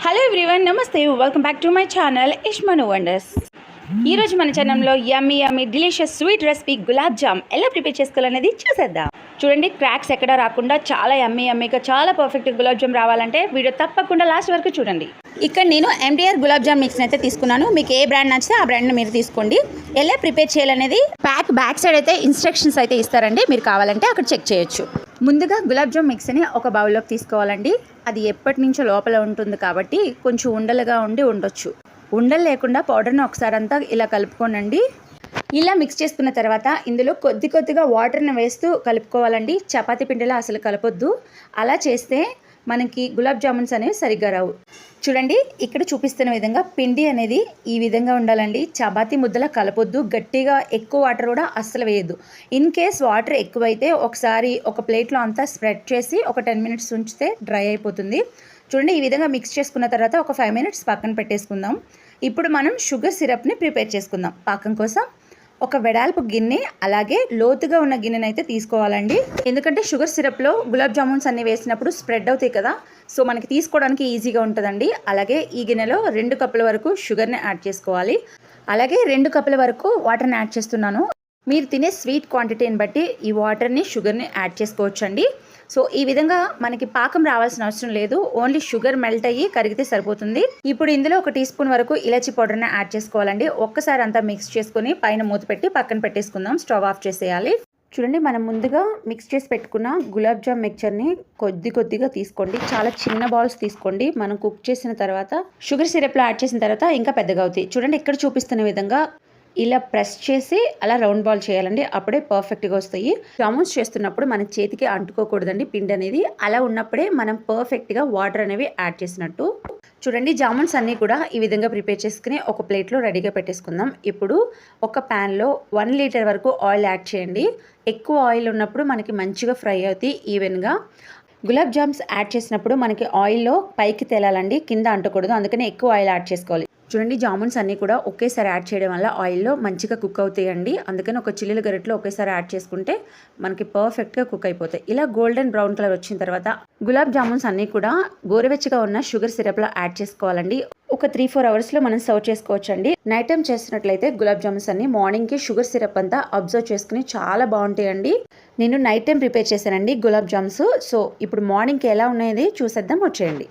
Hello everyone, నమస్తే, welcome back to my channel Ishmanu wonders. ఈరోజు మన ఛానల్లో yummy delicious sweet recipe gulab jam ఎలా ప్రిపేర్ చేసుకోవాలనేది చూసేద్దాం. చూడండి, క్రాక్స్ ఎక్కడ రాకుండా చాలా యమ్మీగా చాలా పర్ఫెక్ట్ గులాబ్ జామ్ రావాలంటే వీడియో తప్పకుండా లాస్ట్ వరకు చూడండి. ఇక్కడ నేను MTR గులాబ్ జామ్ మిక్స్ని అయితే తీసుకున్నాను. మీకు ఏ బ్రాండ్ నచ్చితే ఆ బ్రాండ్ని మీరు తీసుకోండి. ఎలా ప్రిపేర్ చేయాలనేది బ్యాక్ సైడ్ అయితే ఇన్స్ట్రక్షన్స్ అయితే ఇస్తారండి, మీరు కావాలంటే అక్కడ చెక్ చేయొచ్చు. ముందుగా గులాబ్ జామ్ మిక్స్ని ఒక బౌల్లోకి తీసుకోవాలండి. అది ఎప్పటి నుంచో లోపల ఉంటుంది కాబట్టి కొంచెం ఉండలుగా ఉండొచ్చు. ఉండలు లేకుండా పౌడర్ని ఒకసారి అంతా ఇలా కలుపుకోనండి. ఇలా మిక్స్ చేసుకున్న తర్వాత ఇందులో కొద్దిగా వాటర్ని వేస్తూ కలుపుకోవాలండి. చపాతీ పిండిలా అసలు కలపొద్దు. అలా చేస్తే మనకి గులాబ్ జామున్స్ అనేవి సరిగ్గా రావు. చూడండి, ఇక్కడ చూపిస్తున్న విధంగా పిండి అనేది ఈ విధంగా ఉండాలండి. చపాతీ ముద్దలా కలపొద్దు. గట్టిగా ఎక్కువ వాటర్ కూడా అస్సలు వేయద్దు. ఇన్ కేస్ వాటర్ ఎక్కువైతే ఒకసారి ఒక ప్లేట్లో అంతా స్ప్రెడ్ చేసి ఒక 10 మినిట్స్ ఉంచితే డ్రై అయిపోతుంది. చూడండి, ఈ విధంగా మిక్స్ చేసుకున్న తర్వాత ఒక 5 మినిట్స్ పక్కన పెట్టేసుకుందాం. ఇప్పుడు మనం షుగర్ సిరప్ని ప్రిపేర్ చేసుకుందాం. పాకం కోసం ఒక వెడల్పు గిన్నె, అలాగే లోతుగా ఉన్న గిన్నెని అయితే తీసుకోవాలండి. ఎందుకంటే షుగర్ సిరప్లో గులాబ్ జామున్స్ అన్ని వేసినప్పుడు స్ప్రెడ్ అవుతాయి కదా, సో మనకి తీసుకోవడానికి ఈజీగా ఉంటుందండి. అలాగే ఈ గిన్నెలో 2 కప్పుల వరకు షుగర్ని యాడ్ చేసుకోవాలి. అలాగే 2 కప్పుల వరకు వాటర్ని యాడ్ చేస్తున్నాను. మీరు తినే స్వీట్ క్వాంటిటీని బట్టి ఈ వాటర్ని షుగర్ని యాడ్ చేసుకోవచ్చండి. సో ఈ విధంగా మనకి పాకం రావాల్సిన అవసరం లేదు. ఓన్లీ షుగర్ మెల్ట్ అయ్యి కరిగితే సరిపోతుంది. ఇప్పుడు ఇందులో 1 టీ స్పూన్ వరకు ఇలాచీ పౌడర్ని యాడ్ చేసుకోవాలండి. ఒక్కసారి అంతా మిక్స్ చేసుకుని పైన మూత పెట్టి పక్కన పెట్టేసుకుందాం. స్టవ్ ఆఫ్ చేసేయాలి. చూడండి, మనం ముందుగా మిక్స్ చేసి పెట్టుకున్న గులాబ్ జామ్ మిక్చర్ని కొద్దిగా తీసుకోండి. చాలా చిన్న బాల్స్ తీసుకోండి. మనం కుక్ చేసిన తర్వాత షుగర్ సిరప్లో యాడ్ చేసిన తర్వాత ఇంకా పెద్దగా అవుతాయి. చూడండి, ఇక్కడ చూపిస్తున్న విధంగా ఇలా ప్రెస్ చేసి అలా రౌండ్ బాల్ చేయాలండి. అప్పుడే పర్ఫెక్ట్గా వస్తాయి. జామున్స్ చేస్తున్నప్పుడు మన చేతికి అంటుకోకూడదండి పిండి అనేది. అలా ఉన్నప్పుడే మనం పర్ఫెక్ట్గా వాటర్ అనేవి యాడ్ చేసినట్టు. చూడండి, జామున్స్ అన్నీ కూడా ఈ విధంగా ప్రిపేర్ చేసుకుని ఒక ప్లేట్లో రెడీగా పెట్టేసుకుందాం. ఇప్పుడు ఒక ప్యాన్లో 1 లీటర్ వరకు ఆయిల్ యాడ్ చేయండి. ఎక్కువ ఆయిల్ ఉన్నప్పుడు మనకి మంచిగా ఫ్రై అవుతాయి ఈవెన్గా. గులాబ్ జామ్స్ యాడ్ చేసినప్పుడు మనకి ఆయిల్లో పైకి తేలాలండి, కింద అంటకూడదు. అందుకని ఎక్కువ ఆయిల్ యాడ్ చేసుకోవాలి. చూడండి, జామున్స్ అన్నీ కూడా ఒకేసారి యాడ్ చేయడం వల్ల ఆయిల్లో మంచిగా కుక్ అవుతాయండి. అందుకని ఒక చిల్లుల గరిటలో ఒకేసారి యాడ్ చేసుకుంటే మనకి పర్ఫెక్ట్గా కుక్ అయిపోతాయి. ఇలా గోల్డెన్ బ్రౌన్ కలర్ వచ్చిన తర్వాత గులాబ్ జామున్స్ అన్నీ కూడా గోరువెచ్చగా ఉన్న షుగర్ సిరప్లో యాడ్ చేసుకోవాలండి. ఒక 3-4 అవర్స్లో మనం సర్వ్ చేసుకోవచ్చండి. నైట్ టైం చేసినట్లయితే గులాబ్ జామున్స్ అన్ని మార్నింగ్కి షుగర్ సిరప్ అంతా అబ్జర్వ్ చేసుకుని చాలా బాగుంటాయండి. నేను నైట్ టైం ప్రిపేర్ చేశానండి గులాబ్ జామ్స్. సో ఇప్పుడు మార్నింగ్కి ఎలా ఉన్నాయని చూసేద్దాం, వచ్చేయండి.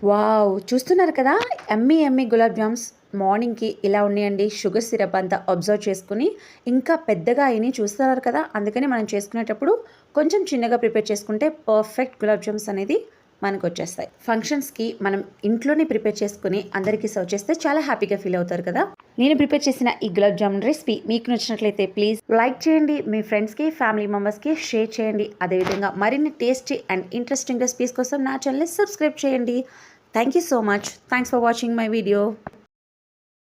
వావ్, చూస్తున్నారు కదా, యమ్మీ గులాబ్ జామ్స్ మార్నింగ్కి ఇలా ఉన్నాయండి. షుగర్ సిరప్ అంతా అబ్జర్వ్ చేసుకుని ఇంకా పెద్దగా అయినాయి, చూస్తున్నారు కదా. అందుకని మనం చేసుకునేటప్పుడు కొంచెం చిన్నగా ప్రిపేర్ చేసుకుంటే పర్ఫెక్ట్ గులాబ్ జామ్స్ అనేది మనకు వచ్చేస్తాయి. ఫంక్షన్స్కి మనం ఇంట్లోనే ప్రిపేర్ చేసుకుని అందరికీ సర్వ్ చేస్తే చాలా హ్యాపీగా ఫీల్ అవుతారు కదా. నేను ప్రిపేర్ చేసిన ఈ గులాబ్ జామున్ రెసిపీ మీకు నచ్చినట్లయితే ప్లీజ్ లైక్ చేయండి. మీ ఫ్రెండ్స్కి, ఫ్యామిలీ మెంబర్స్కి షేర్ చేయండి. అదేవిధంగా మరిన్ని టేస్టీ అండ్ ఇంట్రెస్టింగ్ రెసిపీస్ కోసం నా ఛానల్ని సబ్స్క్రైబ్ చేయండి. Thank you so much. Thanks for watching my video.